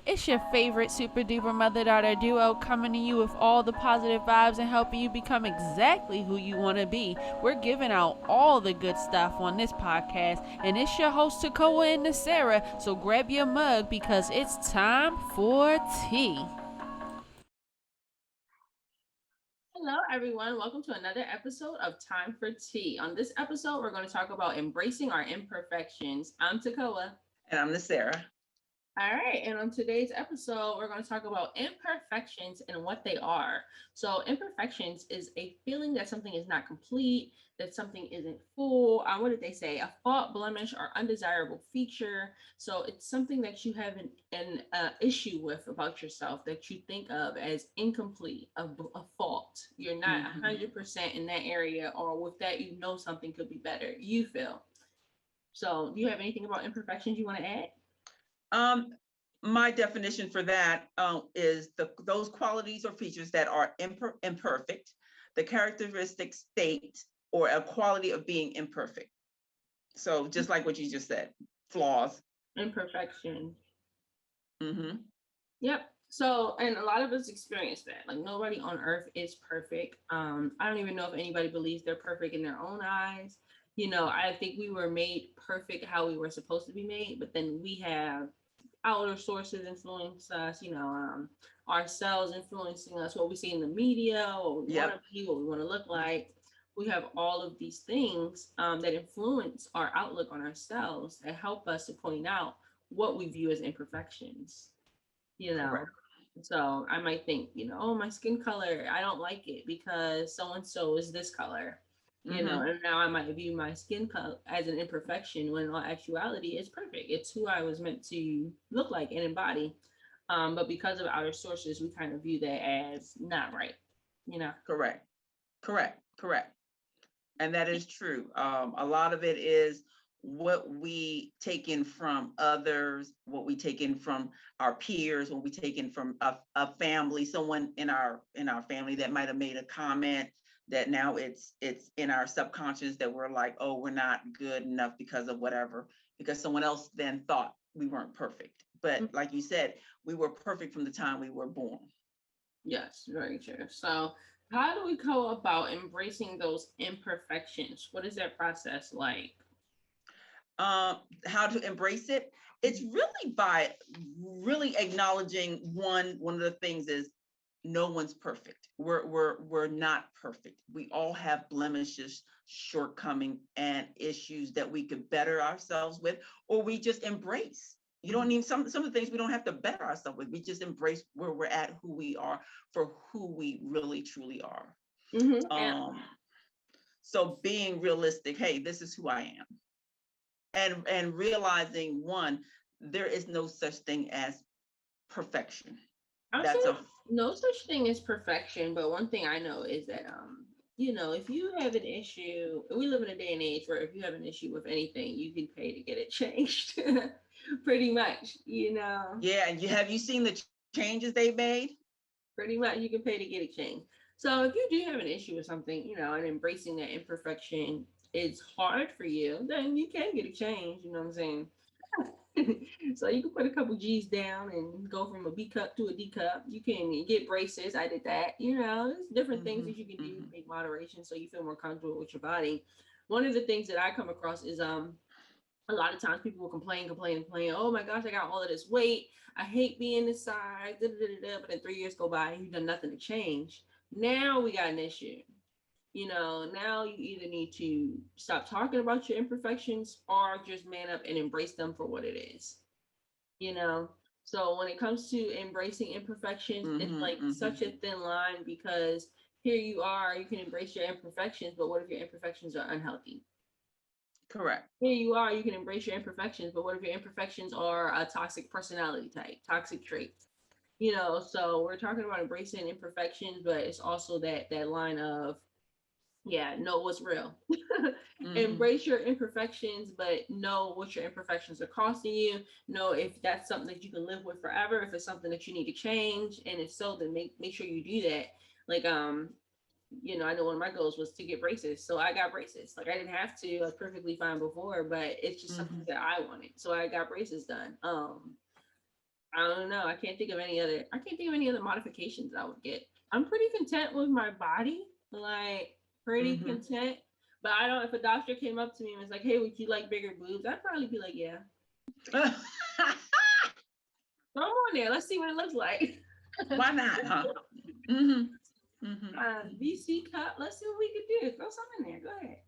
It's your favorite super duper mother daughter duo coming to you with all the positive vibes and helping you become exactly who you want to be. We're giving out all the good stuff on this podcast, and it's your host Tekoa and Sarah. So grab your mug because it's time for tea. Hello, everyone. Welcome to another episode of Time for Tea. On this episode, we're going to talk about embracing our imperfections. I'm Tekoa. And I'm the Sarah. All right, and on today's episode, we're going to talk about imperfections and what they are. So, imperfections is a feeling that something is not complete, that something isn't full. What did they say? A fault, blemish, or undesirable feature. So, it's something that you have an issue with about yourself that you think of as incomplete, a fault. You're not 100% in that area, or with that, you know something could be better. You feel. So, do you have anything about imperfections you want to add? My definition for that is those qualities or features that are imperfect, the characteristic state or a quality of being imperfect. So just like what you just said, flaws. Imperfection. Mm-hmm. Yep. So, and a lot of us experience that. Like nobody on earth is perfect. I don't even know if anybody believes they're perfect in their own eyes. I think we were made perfect how we were supposed to be made, but then we have outer sources influence us, ourselves influencing us, what we see in the media, what we want to be, what we want to look like. We have all of these things that influence our outlook on ourselves that help us to point out what we view as imperfections, you know. Correct. So I might think, oh, my skin color, I don't like it because so and so is this color, and now I might view my skin color as an imperfection when in all actuality it's perfect. It's who I was meant to look like and embody. But because of outer sources, we kind of view that as not right. Correct. Correct. And that is true. A lot of it is what we take in from others, what we take in from our peers, what we take in from a family, someone in our family that might have made a comment that now it's in our subconscious that we're like, oh, we're not good enough because of whatever, because someone else then thought we weren't perfect. But like you said, we were perfect from the time we were born. Yes, very true. So how do we go about embracing those imperfections? What is that process like? How to embrace it? It's really by really acknowledging one of the things is no one's perfect. We're not perfect. We all have blemishes, shortcoming, and issues that we could better ourselves with, or we just embrace. You don't need some of the things we don't have to better ourselves with. We just embrace where we're at, who we are, for who we really truly are. So being realistic, hey, this is who I am. And realizing one, there is no such thing as perfection. That's a no such thing as perfection, but one thing I know is that if you have an issue, we live in a day and age where if you have an issue with anything, you can pay to get it changed. Pretty much. Yeah, and have you seen the changes they've made? Pretty much, you can pay to get it changed. So if you do have an issue with something, and embracing that imperfection is hard for you, then you can get it changed. You know what I'm saying? So you can put a couple G's down and go from a B cup to a D cup. You can get braces. I did that. There's different things that you can do to make moderation so you feel more comfortable with your body. One of the things that I come across is a lot of times people will complain. Oh my gosh, I got all of this weight. I hate being this size. But then 3 years go by and you've done nothing to change. Now we got an issue. Now you either need to stop talking about your imperfections or just man up and embrace them for what it is. So when it comes to embracing imperfections, it's like such a thin line because here you are, you can embrace your imperfections, but what if your imperfections are unhealthy? Correct. Here you are, you can embrace your imperfections, but what if your imperfections are a toxic personality type, toxic traits? So we're talking about embracing imperfections, but it's also that line of know what's real. Embrace your imperfections, but know what your imperfections are costing you. Know if that's something that you can live with forever, if it's something that you need to change, and if so, then make sure you do that. Like I know one of my goals was to get braces, so I got braces. Like I didn't have to, I was perfectly fine before, but it's just something that I wanted, so I got braces done. I don't know. I can't think of any other. I can't think of any other modifications I would get. I'm pretty content with my body, like pretty Mm-hmm. content. But I don't. If a doctor came up to me and was like, "Hey, would you like bigger boobs?" I'd probably be like, "Yeah, throw them on there. Let's see what it looks like." Why not, huh? Mm-hmm. Mm-hmm. VC cup. Let's see what we can do. Throw some in there. Go ahead.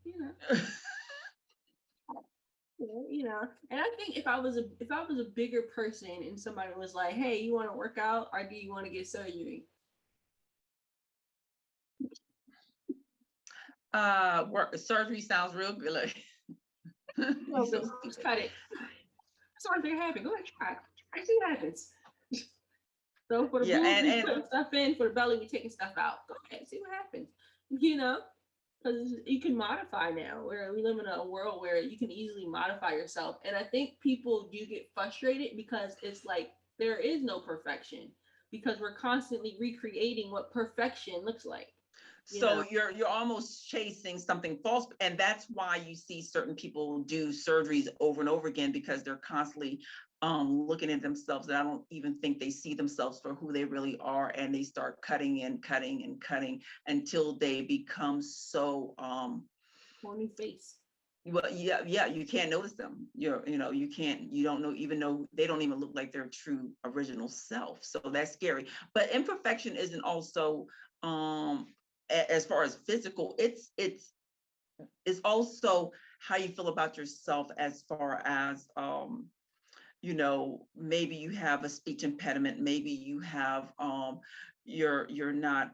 And I think if I was a bigger person and somebody was like, "Hey, you want to work out or do you want to get surgery?" Work surgery sounds real good. Like, No, you so the boobs stupid. cut it. That's what they're happen. Go ahead, try. I see what happens. So for the Yeah, boobs, and we putting stuff in. For the belly, we taking stuff out. Go ahead, see what happens. You know, because you can modify now. Where we live in a world where you can easily modify yourself, and I think people do get frustrated because it's like there is no perfection because we're constantly recreating what perfection looks like. You so know. you're almost chasing something false, and that's why you see certain people do surgeries over and over again because they're constantly looking at themselves, and I don't even think they see themselves for who they really are, and they start cutting and cutting and cutting until they become so Horny face. well, yeah, you can't notice them. You can't, you don't know, even know they don't even look like their true original self. So that's scary. But imperfection isn't also as far as physical, it's also how you feel about yourself as far as maybe you have a speech impediment, maybe you have you're not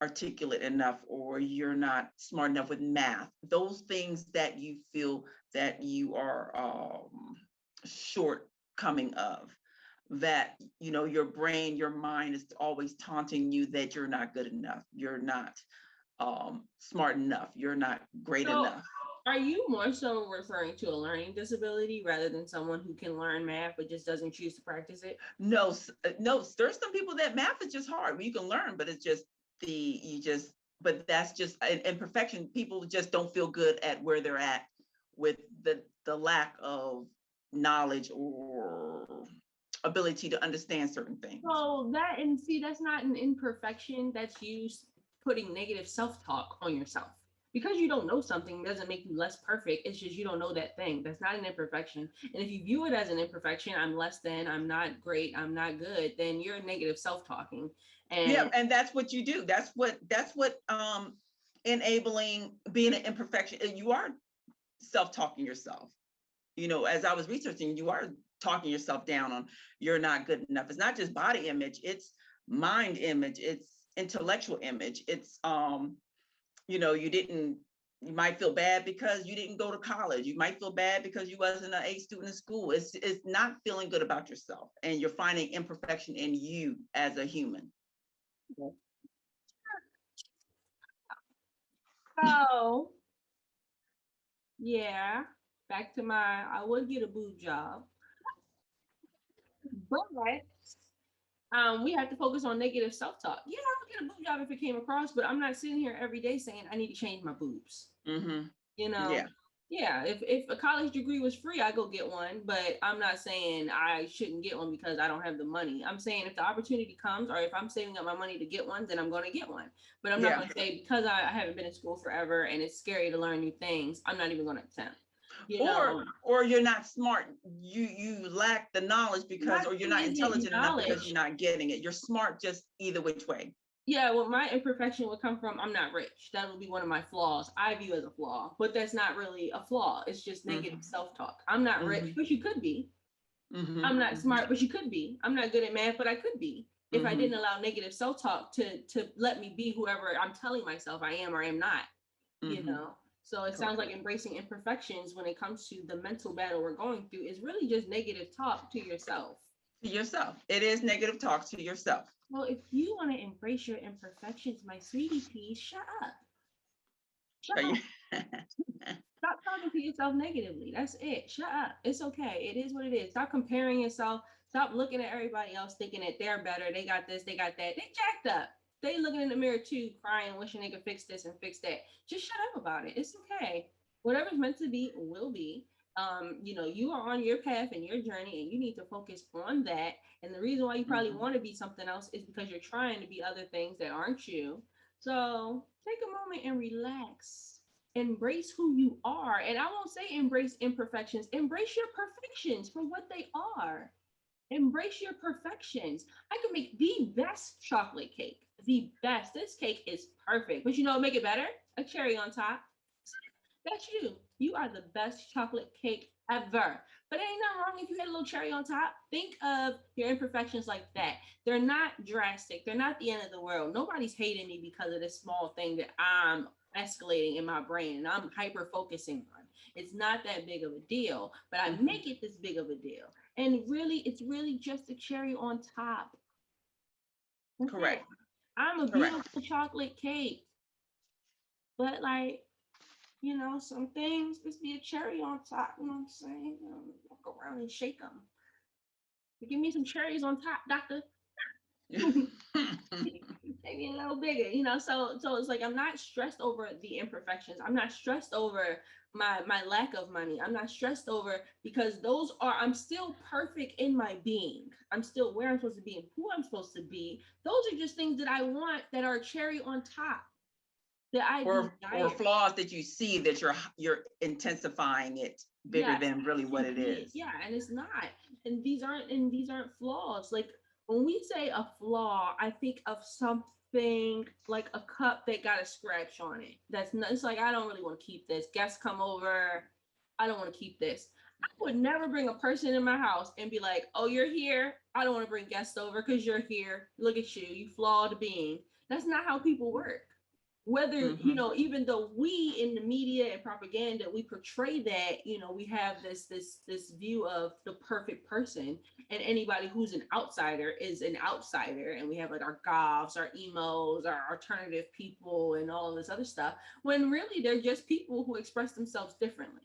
articulate enough, or you're not smart enough with math, those things that you feel that you are shortcoming of, that your brain, your mind is always taunting you that you're not good enough, you're not smart enough, you're not great So, enough. are you more so referring to a learning disability rather than someone who can learn math but just doesn't choose to practice it? No, no, there's some people that math is just hard. You can learn, but it's just but that's just an imperfection. People just don't feel good at where they're at with the lack of knowledge or ability to understand certain things. So that and see, that's not an imperfection. That's you putting negative self-talk on yourself. Because you don't know something doesn't make you less perfect. It's just you don't know that thing. That's not an imperfection. And if you view it as an imperfection, I'm less than, I'm not great, I'm not good, then you're negative self-talking. Yeah, And and that's what you do. That's what enabling being an imperfection. You are self-talking yourself. As I was researching, you are talking yourself down on you're not good enough. It's not just body image, it's mind image, it's intellectual image. It's you might feel bad because you didn't go to college. You might feel bad because you wasn't an A student in school. It's not feeling good about yourself, and you're finding imperfection in you as a human. so yeah, back to my I would get a boob job, but we have to focus on negative self-talk. Yeah, I would get a boob job if it came across, but I'm not sitting here every day saying I need to change my boobs. Mm-hmm. You know, Yeah. yeah. If a college degree was free, I go get one, but I'm not saying I shouldn't get one because I don't have the money. I'm saying if the opportunity comes, or if I'm saving up my money to get one, then I'm going to get one. But I'm not Yeah. going to say because I haven't been in school forever and it's scary to learn new things, I'm not even going to attempt. You or know, or you're not smart, you lack the knowledge because, or you're nothing not isn't intelligent enough because you're knowledge. not getting it. You're smart just either which way. Yeah, well, my imperfection would come from I'm not rich. That would be one of my flaws. I view as a flaw, but that's not really a flaw. It's just negative Mm-hmm. self-talk. I'm not rich, Mm-hmm. but you could be. I'm Mm-hmm. not smart, but you could be. I'm not good at math, but I could be. If I Mm-hmm. didn't allow negative self-talk to let me be whoever I'm telling myself I am or am not, you Mm-hmm. know. So it sounds Correct. like embracing imperfections when it comes to the mental battle we're going through is really just negative talk to yourself. To yourself, it is negative talk to yourself. Well, if you want to embrace your imperfections, my sweetie pea, shut up. Shut Are you? up. Stop talking to yourself negatively. That's it. Shut up. It's okay. It is what it is. Stop comparing yourself. Stop looking at everybody else thinking that they're better. They got this, they got that. They jacked up. They looking in the mirror too, crying, wishing they could fix this and fix that. Just shut up about it. It's okay. Whatever's meant to be will be. You are on your path and your journey, and you need to focus on that. And the reason why you probably want to be something else is because you're trying to be other things that aren't you. So take a moment and relax. Embrace who you are. And I won't say embrace imperfections, embrace your perfections for what they are. Embrace your perfections. I can make the best chocolate cake. The best. This cake is perfect. But you know, make it better? A cherry on top. That's you. You are the best chocolate cake ever. But it ain't nothing wrong if you had a little cherry on top. Think of your imperfections like that. They're not drastic. They're not the end of the world. Nobody's hating me because of this small thing that I'm escalating in my brain and I'm hyper focusing on. It's not that big of a deal, but I make it this big of a deal. And really, it's really just a cherry on top. That's it. Correct. I'm a Correct. beautiful chocolate cake. But like, some things just be a cherry on top. You know what I'm saying? Walk around and shake them. Give me some cherries on top, doctor. Maybe a little bigger, so it's like I'm not stressed over the imperfections. I'm not stressed over my lack of money. I'm not stressed over because I'm still perfect in my being. I'm still where I'm supposed to be and who I'm supposed to be. Those are just things that I want that are cherry on top that I or desire. flaws that you see that you're intensifying it bigger Yes, than really what it is. yeah, and it's not. And these aren't flaws. Like when we say a flaw, I think of something like a cup that got a scratch on it. That's not, it's like I don't really want to keep this. Guests come over. I don't want to keep this. I would never bring a person in my house and be like, "Oh, you're here. I don't want to bring guests over because you're here. Look at you, you flawed being." That's not how people work. Whether even though we in the media and propaganda we portray that, we have this view of the perfect person, and anybody who's an outsider is an outsider, and we have like our goths, our emos, our alternative people, and all this other stuff, when really they're just people who express themselves differently.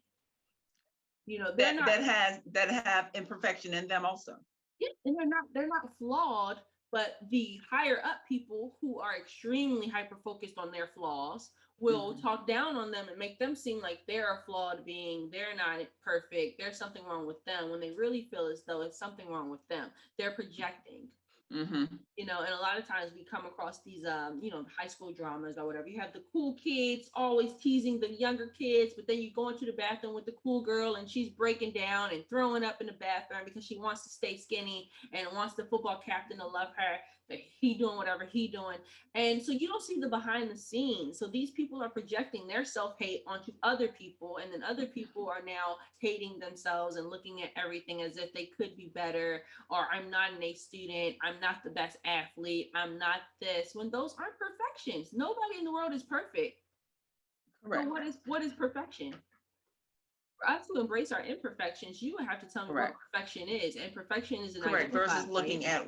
They're that not. that have imperfection in them also. Yeah, and they're not flawed, but the higher up people who are extremely hyper focused on their flaws will talk down on them and make them seem like they're a flawed being, they're not perfect, there's something wrong with them, when they really feel as though it's something wrong with them. They're projecting. And a lot of times we come across these high school dramas or whatever. You have the cool kids always teasing the younger kids, but then you go into the bathroom with the cool girl and she's breaking down and throwing up in the bathroom because she wants to stay skinny and wants the football captain to love her, that he doing whatever he doing. And so you don't see the behind the scenes. So these people are projecting their self-hate onto other people, and then other people are now hating themselves and looking at everything as if they could be better, or I'm not an A student, I'm not the best athlete, I'm not this, when those aren't perfections. Nobody in the world is perfect. Correct. So what is perfection? For us to embrace our imperfections, you would have to tell me what perfection is. And perfection is an correct versus looking at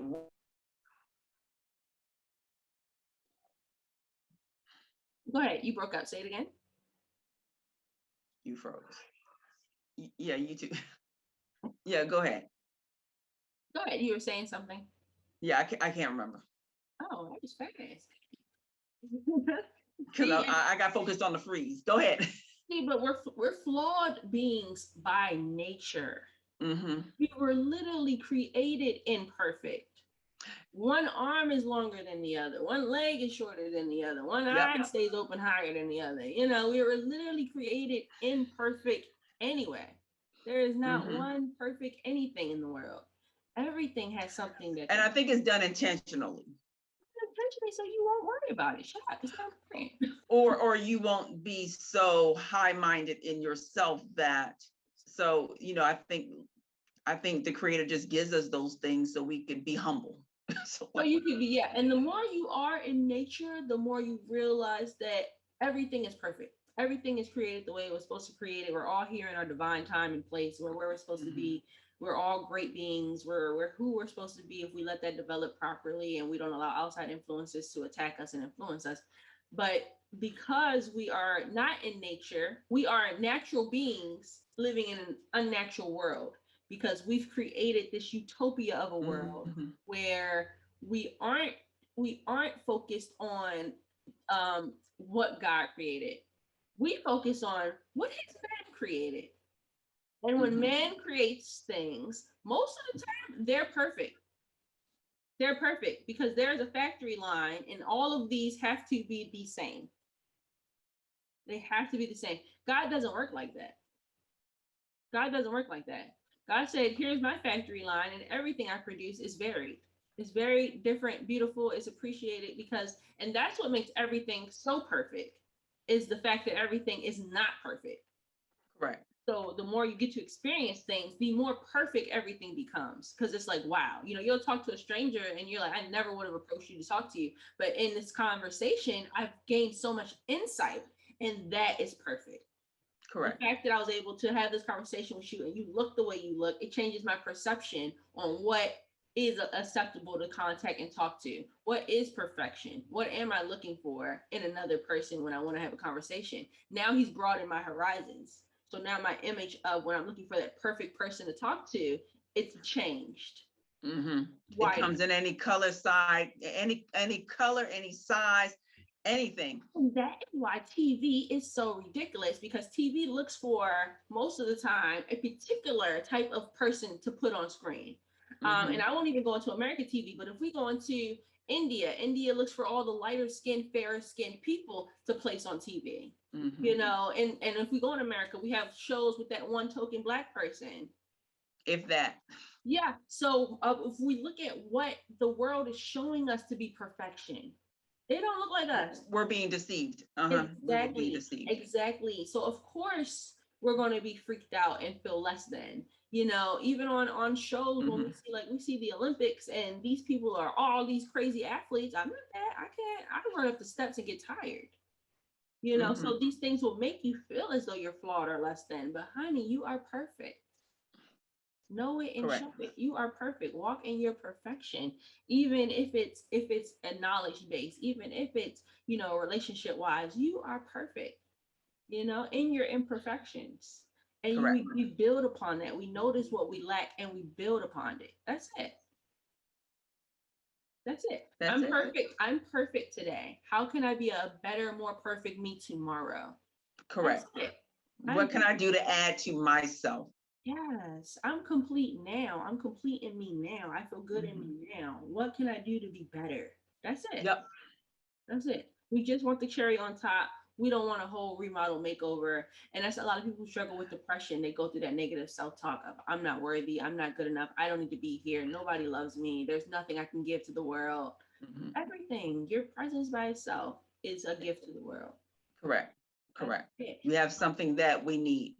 Go ahead. You broke up. Say it again. You froze. Yeah, you too. Yeah, go ahead. Go ahead. You were saying something. Yeah, I can't remember. Oh, that was fast. Because I got focused on the freeze. Go ahead. See, but we're flawed beings by nature. We were literally created imperfect. One arm is longer than the other. One leg is shorter than the other. One eye stays open higher than the other. We were literally created imperfect anyway. There is not one perfect anything in the world. Everything has something that. And I think it's done intentionally. Intentionally, so you won't worry about it. Shut up. It's not important. Or you won't be so high-minded in yourself that. So I think the Creator just gives us those things so we can be humble. So you can be, yeah. And the more you are in nature, the more you realize that everything is perfect. Everything is created the way it was supposed to create it. We're all here in our divine time and place where we're supposed to be. We're all great beings. We're who we're supposed to be if we let that develop properly and we don't allow outside influences to attack us and influence us. But because we are not in nature, we are natural beings living in an unnatural world, because we've created this utopia of a world where we aren't focused on what God created. We focus on what his man created. And when man creates things, most of the time they're perfect. They're perfect because there's a factory line and all of these have to be the same. They have to be the same. God doesn't work like that. God doesn't work like that. God said, here's my factory line, and everything I produce is varied. It's very different, beautiful, it's appreciated because, and that's what makes everything so perfect, is the fact that everything is not perfect. Correct. So the more you get to experience things, the more perfect everything becomes. Because it's like, wow, you'll talk to a stranger and you're like, I never would have approached you to talk to you. But in this conversation, I've gained so much insight, and that is perfect. The Correct. fact that I was able to have this conversation with you and you look the way you look, it changes my perception on what is acceptable to contact and talk to. What is perfection? What am I looking for in another person when I want to have a conversation? Now he's broadened my horizons. So now my image of when I'm looking for that perfect person to talk to, it's changed. It Why? comes in any color, side, any color, any size, anything. And that is why TV is so ridiculous because TV looks for most of the time a particular type of person to put on screen. And I won't even go into American TV, but if we go into India, India looks for all the lighter skinned, fairer skinned people to place on TV. And if we go in America, we have shows with that one token black person. If that. Yeah. So if we look at what the world is showing us to be perfection, they don't look like us. We're being deceived. Exactly. We will be deceived. Exactly. So of course we're going to be freaked out and feel less than. Even on shows when we see the Olympics and these people are all these crazy athletes. I'm not that. I can't. I run up the steps and get tired. So these things will make you feel as though you're flawed or less than. But honey, you are perfect. Know it and Correct. show it. You are perfect. Walk in your perfection, even if it's a knowledge base, even if it's relationship wise. You are perfect. In your imperfections, and Correct. we build upon that. We notice what we lack and we build upon it. That's it. That's it. That's I'm it. perfect. I'm perfect today. How can I be a better, more perfect me tomorrow? Correct. That's it. What can I do to add to myself? Yes, I'm complete now. I'm complete in me now. I feel good in me now. What can I do to be better? That's it. Yep. That's it. We just want the cherry on top. We don't want a whole remodel makeover. And that's a lot of people who struggle with depression. They go through that negative self-talk of I'm not worthy, I'm not good enough, I don't need to be here, nobody loves me, there's nothing I can give to the world. Everything, your presence by itself is a gift to the world. Correct. Correct. We have something that we need.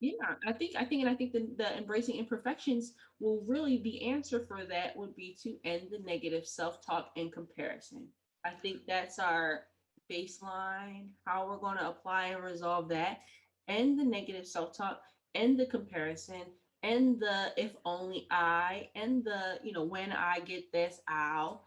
Yeah, I think the embracing imperfections will really the answer for that would be to end the negative self-talk and comparison. I think that's our baseline, how we're going to apply and resolve that. End the negative self-talk, end the comparison, end the if only I, and the, when I get this, I'll.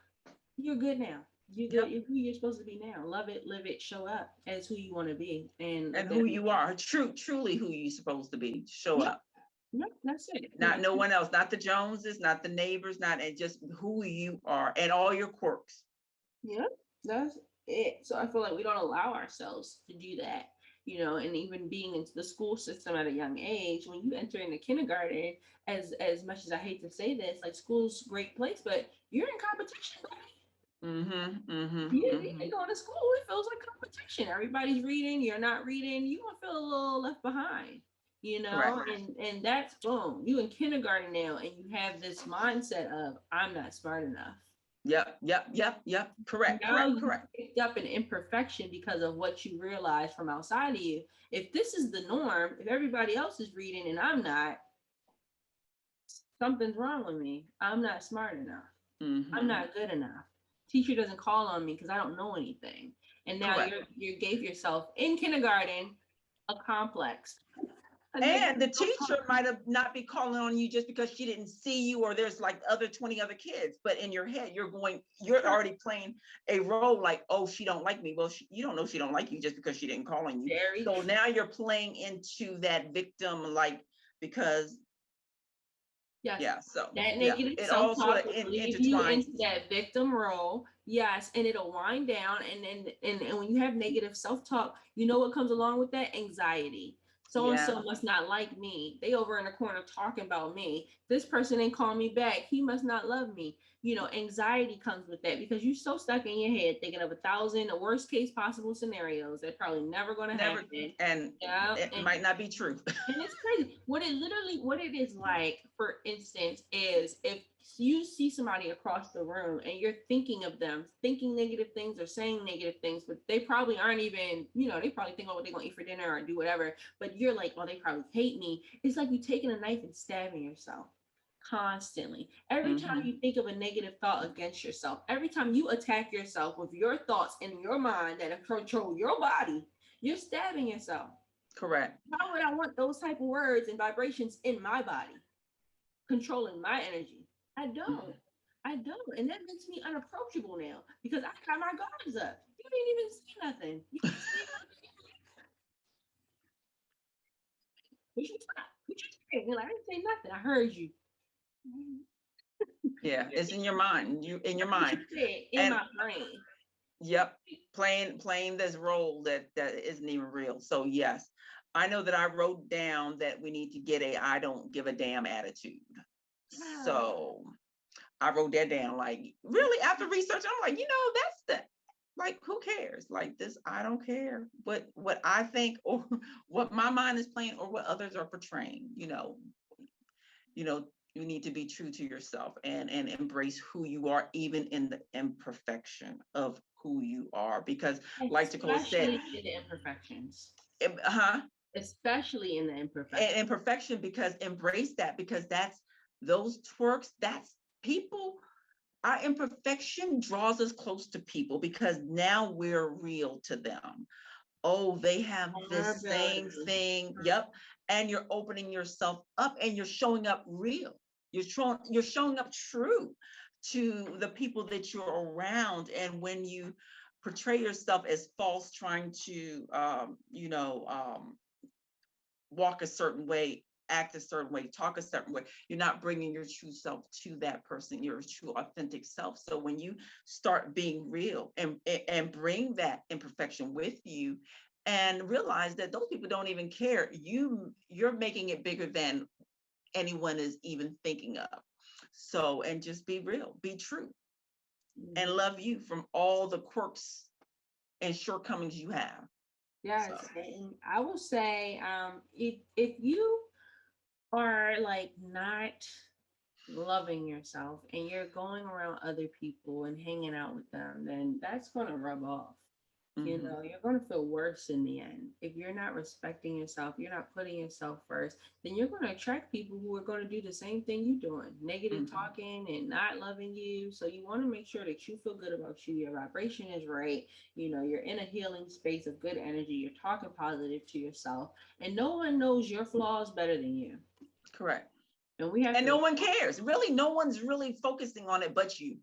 You're good now. You're good. You're who you're supposed to be now. Love it, live it, show up as who you want to be. And who you are. Truly who you're supposed to be. Show up. Yep, that's it. Not no one else, not the Joneses, not the neighbors, not and just who you are and all your quirks. Yep, that's it. So I feel like we don't allow ourselves to do that. And even being into the school system at a young age, when you enter into kindergarten, as much as I hate to say this, like school's a great place, but you're in competition. You can go to school, it feels like competition. Everybody's reading, you're not reading, you're gonna feel a little left behind, Correct. and that's boom, you in kindergarten now, and you have this mindset of I'm not smart enough. Yep. Correct. Now correct. Picked up an imperfection because of what you realize from outside of you. If this is the norm, if everybody else is reading and I'm not, something's wrong with me. I'm not smart enough. I'm not good enough. Teacher doesn't call on me because I don't know anything. And now you gave yourself in kindergarten a complex. And the teacher might have not be calling on you just because she didn't see you or there's like 20 other kids, but in your head you're already playing a role like, oh, she don't like me. Well, you don't know she don't like you just because she didn't call on you. So now you're playing into that victim, like, because so that negative self-talk will leave you into that victim role. Yes, and it'll wind down, and when you have negative self-talk, what comes along with that? Anxiety. So and Yeah. so must not like me. They over in the corner talking about me. This person ain't call me back. He must not love me. You know, anxiety comes with that because you're so stuck in your head thinking of 1,000 the worst case possible scenarios that probably never going to Never, happen. and Yeah, it might not be true. and it's crazy. What it is like, for instance, is if you see somebody across the room and you're thinking of them, thinking negative things or saying negative things, but they probably aren't even, you know, they probably think, oh, what they're gonna eat for dinner or do whatever. But you're like, oh, they probably hate me. It's like you taking a knife and stabbing yourself constantly. Every time Mm-hmm. you think of a negative thought against yourself, every time you attack yourself with your thoughts in your mind that control your body, you're stabbing yourself. Correct. Why would I want those type of words and vibrations in my body, controlling my energy? I don't. Mhm. I don't. And that makes me unapproachable now because I got my guards up. You didn't even say nothing. You didn't say nothing. What you talk? What you say? Like, I didn't say nothing. I heard you. Yeah, it's in your mind. You in your What you mind. said in And my brain. yep, playing this role that isn't even real. So yes, I know that I wrote down that we need to get a I don't give a damn attitude. Wow. So I wrote that down. Like really, after research, I'm like, that's the like who cares? Like this, I don't care what I think or what my mind is playing or what others are portraying. You know, you need to be true to yourself and embrace who you are, even in the imperfection of who you are. Because, like Tekoa said, Especially in the imperfections. huh, Especially in the imperfections. and imperfection, because embrace that, because that's those twerks, that's people. Our imperfection draws us close to people because now we're real to them. Oh, they have this same Vulnerability. thing. Yep. And you're opening yourself up and you're showing up real. You're showing up true to the people that you're around. And when you portray yourself as false, trying to walk a certain way, act a certain way, talk a certain way, you're not bringing your true self to that person, your true authentic self. So when you start being real and bring that imperfection with you and realize that those people don't even care, you're making it bigger than anyone is even thinking of. So, and just be real, be true, and Mhm. love you from all the quirks and shortcomings you have. So, Yes, and I will say, if you are like not loving yourself and you're going around other people and hanging out with them, then that's gonna rub off. You mhm, know, you're going to feel worse in the end. If you're not respecting yourself, you're not putting yourself first, then you're going to attract people who are going to do the same thing you're doing, negative mhm, talking and not loving you. So you want to make sure that you feel good about you. Your vibration is right. You know, you're in a healing space of good energy. You're talking positive to yourself, and no one knows your flaws better than you. correct. And we have And to. no one cares. Really, no one's really focusing on it but you.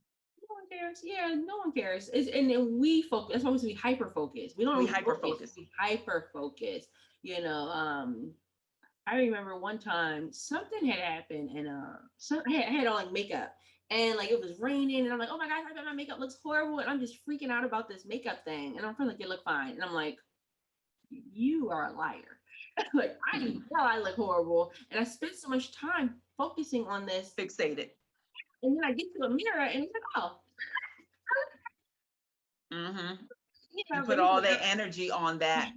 No one cares. Yeah, no one cares. And then we focus. That's supposed to be hyper focused. We don't We really hyper focus. focus. We hyper focus. You know, I remember one time something had happened and I had on like makeup and like it was raining and I'm like, oh my gosh, I bet my makeup looks horrible and I'm just freaking out about this makeup thing and I'm feeling like it looked fine and I'm like, you are a liar. Like I know I look horrible and I spent so much time focusing on this Fixated. and then I get to a mirror and it's like, oh, Hmm. you You know, put all that energy on that.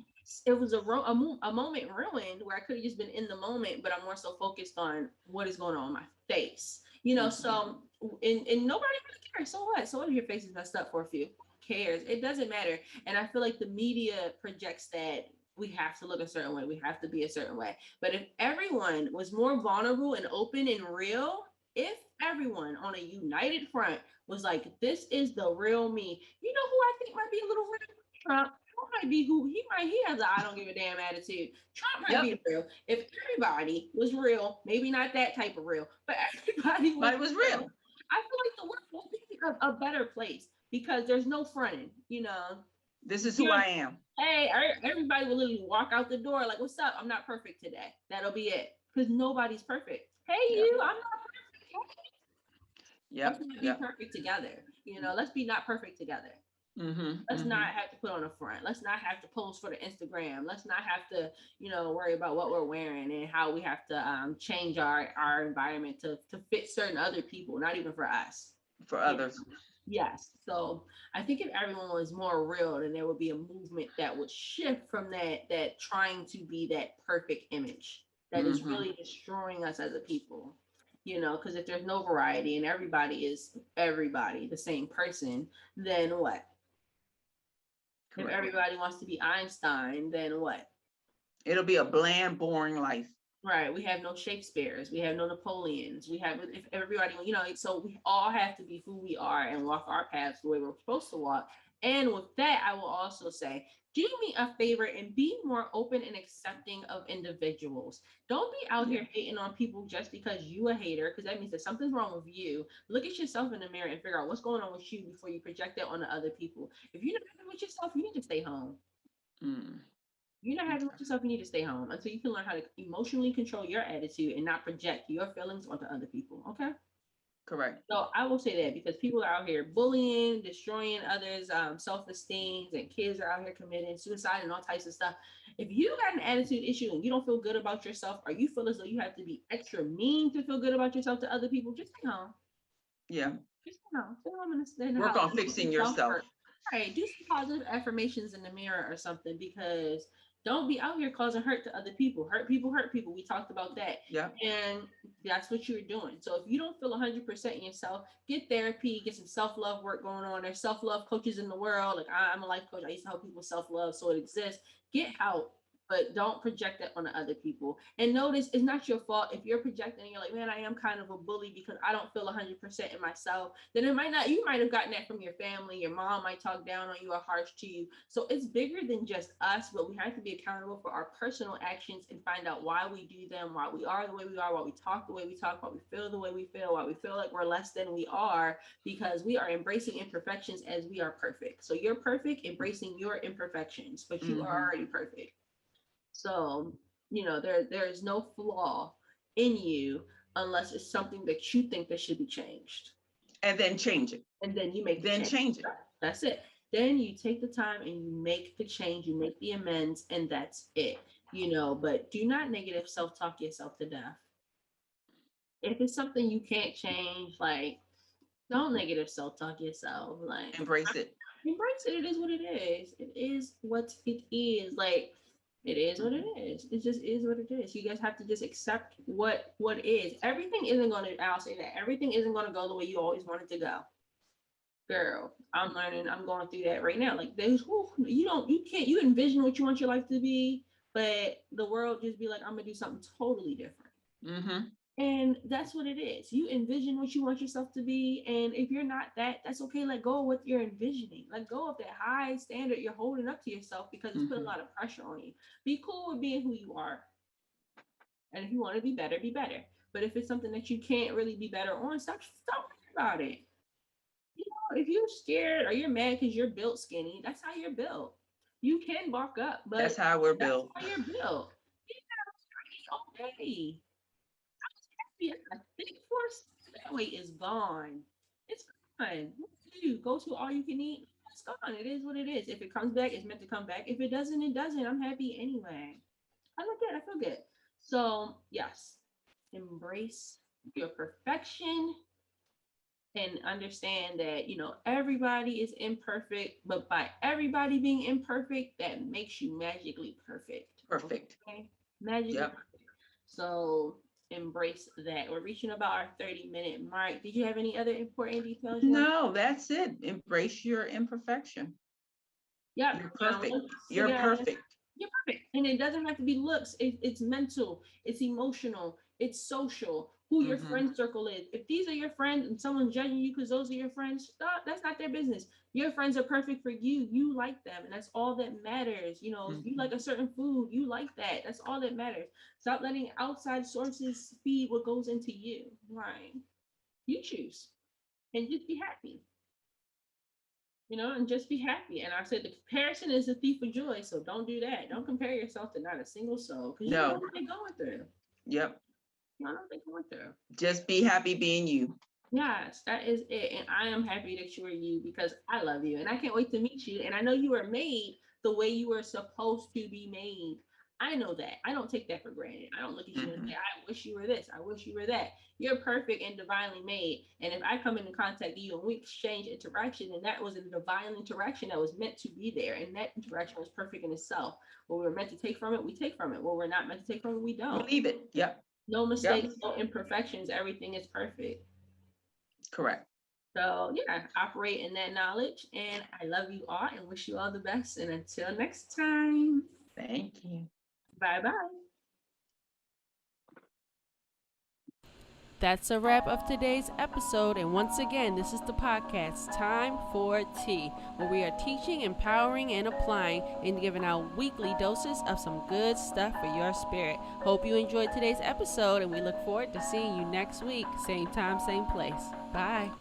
it was a moment ruined where I could have just been in the moment, but I'm more so focused on what is going on in my face. You know, Hmm. so and nobody really cares. So what? So what if your face is messed up for a few? Who cares? It doesn't matter. And I feel like the media projects that we have to look a certain way, we have to be a certain way. But if everyone was more vulnerable and open and real, if everyone on a united front was like, this is the real me, you know who I think might be a little real? Trump. Trump might be who he has a I don't give a damn attitude. Trump might Yep. be real. If everybody was real, maybe not that type of real, but everybody was But it was real, real. I feel like the world will be a better place because there's no fronting, you know. This is who You're I am. hey, everybody will literally walk out the door like, "What's up? I'm not perfect today." That'll be it because nobody's perfect. Hey, Yep. you, I'm not perfect. Let's Yep. not be Yep. perfect together. You know, let's be not perfect together. Let's not have to put on a front. Let's not have to post for the Instagram. Let's not have to, worry about what we're wearing and how we have to change our environment to fit certain other people, not even for us. For You others. know? Yes. So I think if everyone was more real, then there would be a movement that would shift from that trying to be that perfect image that is Mm-hmm. really destroying us as a people. Because if there's no variety and everybody is everybody, the same person, then what? If Correct. everybody wants to be Einstein, then what? It'll be a bland, boring life. Right. We have no Shakespeare's. We have no Napoleons. We have, if everybody, so we all have to be who we are and walk our paths the way we're supposed to walk. And with that, I will also say, do me a favor and be more open and accepting of individuals. Don't be out Yeah. here hating on people just because you a hater, because that means that something's wrong with you. Look at yourself in the mirror and figure out what's going on with you before you project that on the other people. If you're not happy with yourself, you need to stay home. Mm. You're not happy Okay. with yourself, you need to stay home until you can learn how to emotionally control your attitude and not project your feelings onto other people. Okay. Correct. So I will say that because people are out here bullying, destroying others' self-esteem, and kids are out here committing suicide and all types of stuff. If you got an attitude issue and you don't feel good about yourself, or you feel as though you have to be extra mean to feel good about yourself to other people, just stay home. Yeah. Just stay home and stay in the Work house. on fixing yourself. Right, do some positive affirmations in the mirror or something because don't be out here causing hurt to other people. Hurt people hurt people. We talked about that. Yeah. And that's what you're doing. So if you don't feel 100% in yourself, get therapy, get some self-love work going on. There's self-love coaches in the world. Like I'm a life coach. I used to help people with self-love, so it exists. Get help, but don't project that on the other people. And notice it's not your fault if you're projecting and you're like, man, I am kind of a bully because I don't feel 100% in myself. Then it might not, you might have gotten that from your family. Your mom might talk down on you or harsh to you. So it's bigger than just us, but we have to be accountable for our personal actions and find out why we do them, why we are the way we are, why we talk the way we talk, why we feel the way we feel, why we feel like we're less than we are, because we are embracing imperfections as we are perfect. So you're perfect, embracing your imperfections, but you are already perfect. So, there is no flaw in you unless it's something that you think that should be changed. And then change it. And then you make the Then change. change it. That's it. Then you take the time and you make the change, you make the amends, and that's it. But do not negative self-talk yourself to death. If it's something you can't change, like don't negative self-talk yourself. Like Embrace it. embrace it. It is what it is. It is what it is. Like it is what it is. It just is what it is. You guys have to just accept what is. Everything isn't going to. I'll say that everything isn't going to go the way you always want it to go. Girl, I'm learning. I'm going through that right now. Like there's you can't you envision what you want your life to be, but the world just be like I'm gonna do something totally different. Mm-hmm. And that's what it is. You envision what you want yourself to be. And if you're not that, that's okay. Let go of what you're envisioning. Let go of that high standard you're holding up to yourself because it's putting a Mm-hmm. lot of pressure on you. Be cool with being who you are. And if you want to be better, be better. But if it's something that you can't really be better on, stop worrying about it. If you're scared or you're mad because you're built skinny, that's how you're built. You can bulk up, That's but how we're that's built. how you're built. Yeah, okay. Yeah, I think force that weight is gone. It's gone. What do you do? Go to all you can eat? It's gone. It is what it is. If it comes back, it's meant to come back. If it doesn't, it doesn't. I'm happy anyway. I look good. I feel good. So yes, embrace your perfection and understand that everybody is imperfect, but by everybody being imperfect, that makes you magically perfect. Perfect. Okay, magically Yep. perfect. So embrace that. We're reaching about our 30-minute mark. Did you have any other important details you want? No, that's it. Embrace your imperfection. Yep. You're perfect. Once You're again, perfect. you're perfect. And it doesn't have to be looks. It's mental, it's emotional, it's social, who your Mm-hmm. friend circle is. If these are your friends and someone's judging you because those are your friends, stop. That's not their business. Your friends are perfect for you. You like them. And that's all that matters. If you Mm-hmm. like a certain food, you like that. That's all that matters. Stop letting outside sources feed what goes into you. Right. You choose and just be happy. And just be happy. And I said the comparison is a thief of joy. So don't do that. Don't compare yourself to not a single soul because you don't know No. what they're going through. Yep. You don't know what they're going through. Just be happy being you. Yes, that is it. And I am happy that you are you because I love you and I can't wait to meet you. And I know you were made the way you were supposed to be made. I know that. I don't take that for granted. I don't look at you and say, Hmm. I wish you were this. I wish you were that. You're perfect and divinely made. And if I come into contact with you and we exchange interaction, and that was a divine interaction that was meant to be there. And that interaction was perfect in itself. What we were meant to take from it, we take from it. What we're not meant to take from it, we don't. Believe it. Yep. No Yep. mistakes, no imperfections. Everything is perfect. Correct. So yeah, operate in that knowledge. And I love you all and wish you all the best. And until next time, Thank you. bye bye. That's a wrap of today's episode. And once again, this is the podcast, Time for Tea, where we are teaching, empowering, and applying and giving out weekly doses of some good stuff for your spirit. Hope you enjoyed today's episode, and we look forward to seeing you next week. Same time, same place. Bye.